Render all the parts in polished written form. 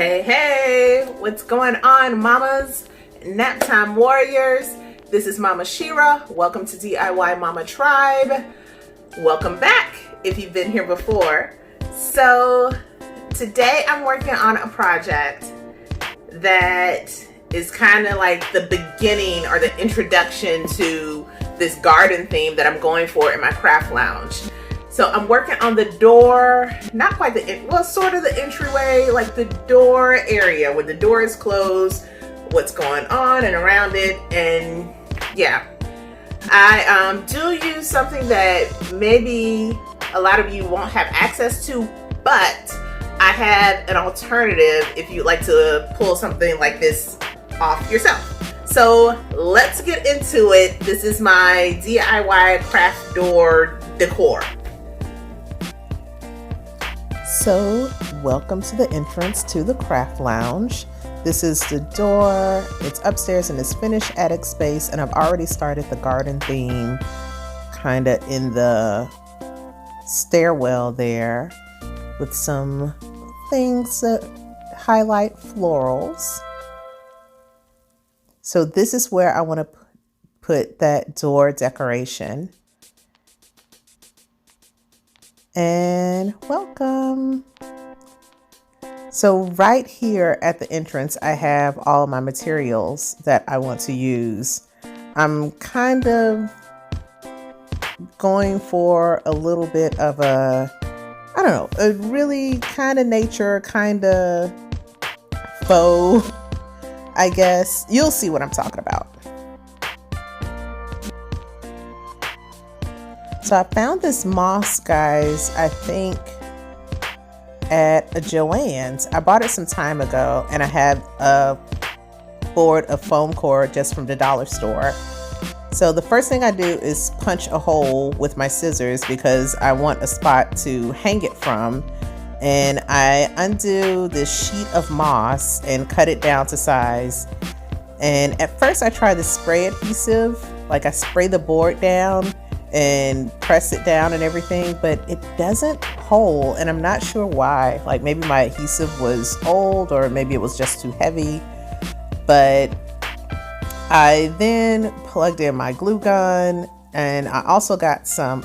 Hey, what's going on, mamas, nap time warriors? This is Mama Shira. Welcome to DIY Mama Tribe. Welcome back if you've been here before. So today I'm working on a project that is kind of like the beginning or the introduction to this garden theme that I'm going for in my craft lounge. So I'm working on the door, not quite sort of the entryway, like the door area when the door is closed, what's going on and around it. And yeah, I do use something that maybe a lot of you won't have access to, but I have an alternative if you'd like to pull something like this off yourself. So let's get into it. This is my DIY craft door decor. So welcome to the entrance to the craft lounge. This is the door. It's upstairs in this finished attic space, and I've already started the garden theme kind of in the stairwell there with some things that highlight florals. So this is where I want to put that door decoration. And welcome. So right here at the entrance, I have all of my materials that I want to use. I'm kind of going for a little bit of a really kind of nature, kind of faux, I guess. You'll see what I'm talking about. So I found this moss, guys, I think at a Joann's. I bought it some time ago, and I have a board of foam core just from the dollar store. So the first thing I do is punch a hole with my scissors because I want a spot to hang it from. And I undo this sheet of moss and cut it down to size. And at first I try the spray adhesive, like I spray the board down and press it down and everything, but it doesn't hold, and I'm not sure why. Like maybe my adhesive was old, or maybe it was just too heavy. But I then plugged in my glue gun, and I also got some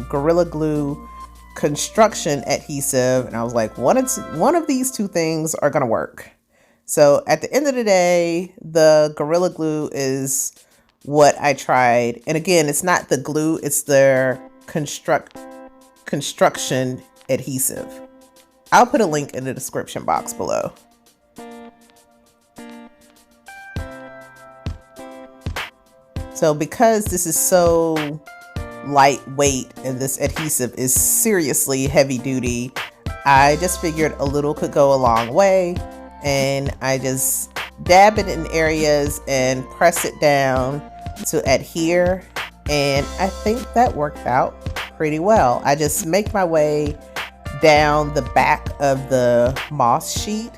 Gorilla Glue construction adhesive, and I was like, one of these two things are gonna work. So at the end of the day, the Gorilla Glue is what I tried. And again, it's not the glue, it's their construction adhesive. I'll put a link in the description box below. So because this is so lightweight and this adhesive is seriously heavy duty, I just figured a little could go a long way, and I just dab it in areas and press it down to adhere, and I think that worked out pretty well. I just make my way down the back of the moss sheet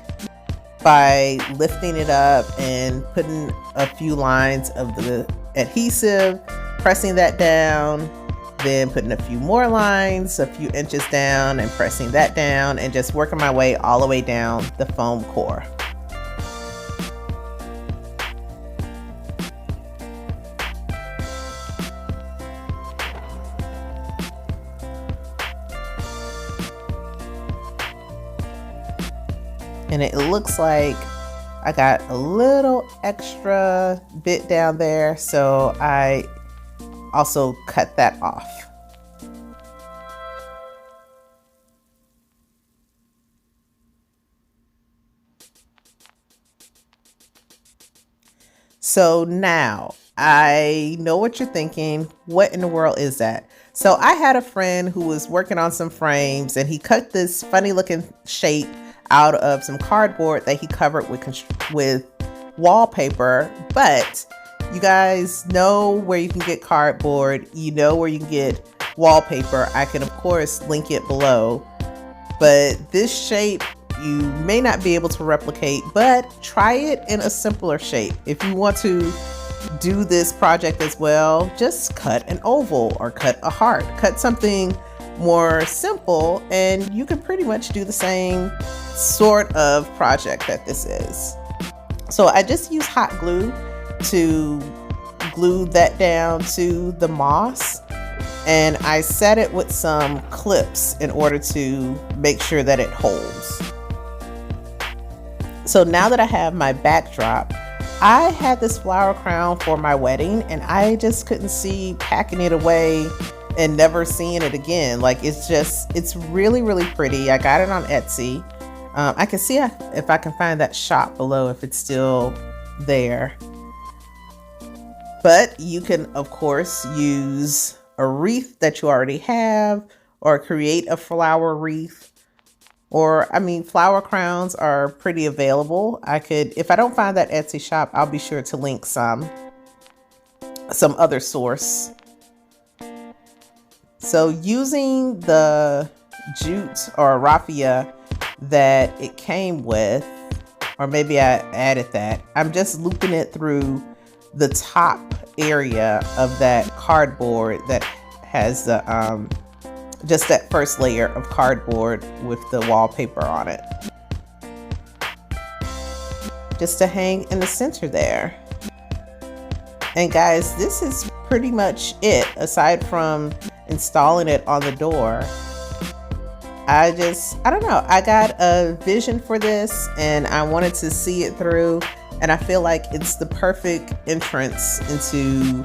by lifting it up and putting a few lines of the adhesive, pressing that down, then putting a few more lines a few inches down and pressing that down, and just working my way all the way down the foam core. And it looks like I got a little extra bit down there, so I also cut that off. So now I know what you're thinking. What in the world is that? So I had a friend who was working on some frames, and he cut this funny looking shape out of some cardboard that he covered with wallpaper. But you guys know where you can get cardboard, you know where you can get wallpaper. I can of course link it below, but this shape you may not be able to replicate, but try it in a simpler shape. If you want to do this project as well, just cut an oval or cut a heart, cut something more simple, and you can pretty much do the same sort of project that this is. So I just use hot glue to glue that down to the moss, and I set it with some clips in order to make sure that it holds. So now that I have my backdrop, I had this flower crown for my wedding, and I just couldn't see packing it away and never seeing it again. Like, it's really, really pretty. I got it on Etsy. I can see if I can find that shop below, if it's still there. But you can, of course, use a wreath that you already have, or create a flower wreath. Or, I mean, flower crowns are pretty available. If I don't find that Etsy shop, I'll be sure to link some other source. So using the jute or raffia that it came with, or maybe I added that, I'm just looping it through the top area of that cardboard that has the just that first layer of cardboard with the wallpaper on it, just to hang in the center there. And guys, this is pretty much it, aside from installing it on the door. I don't know, I got a vision for this and I wanted to see it through, and I feel like it's the perfect entrance into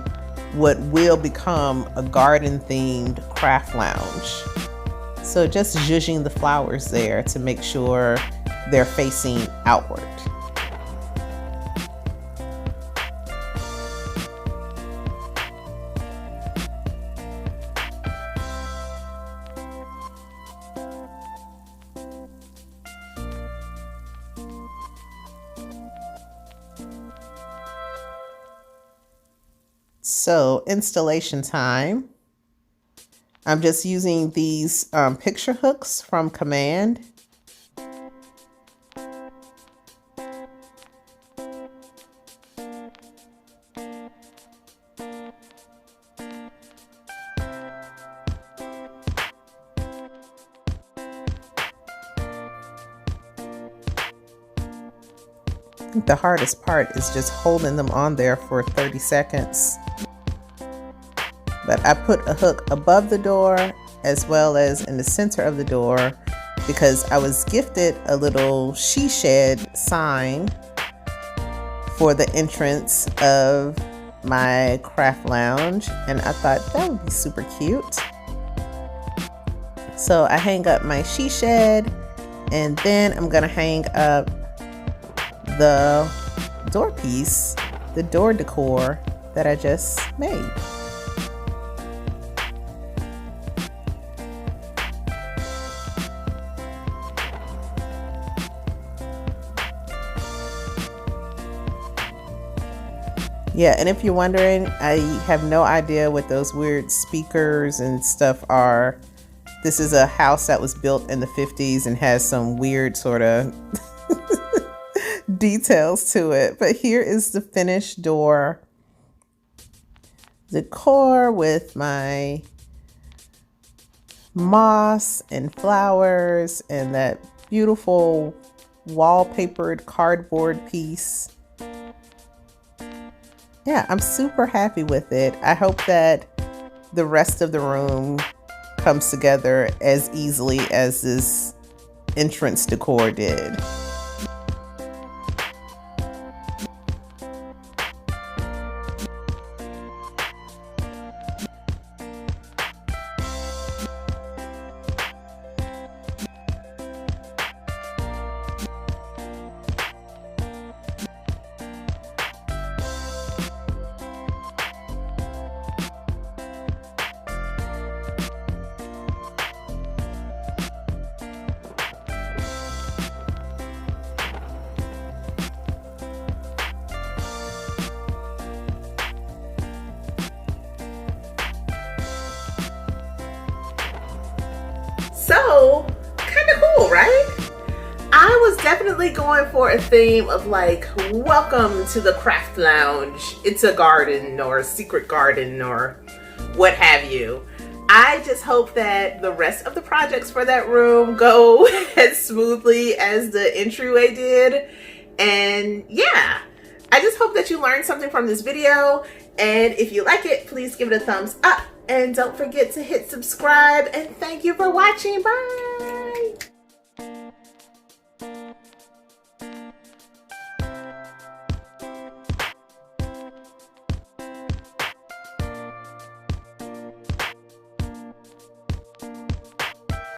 what will become a garden themed craft lounge. So just zhuzhing the flowers there to make sure they're facing outward. So installation time. I'm just using these picture hooks from Command. I think the hardest part is just holding them on there for 30 seconds. But I put a hook above the door as well as in the center of the door because I was gifted a little she shed sign for the entrance of my craft lounge, and I thought that would be super cute. So I hang up my she shed, and then I'm gonna hang up the door piece, the door decor that I just made. Yeah, and if you're wondering, I have no idea what those weird speakers and stuff are. This is a house that was built in the 50s and has some weird sort of details to it. But here is the finished door decor with my moss and flowers and that beautiful wallpapered cardboard piece. Yeah, I'm super happy with it. I hope that the rest of the room comes together as easily as this entrance decor did. So, kind of cool, right? I was definitely going for a theme of like, welcome to the craft lounge. It's a garden or a secret garden or what have you. I just hope that the rest of the projects for that room go as smoothly as the entryway did. And yeah, I just hope that you learned something from this video. And if you like it, please give it a thumbs up. And don't forget to hit subscribe. And thank you for watching. Bye.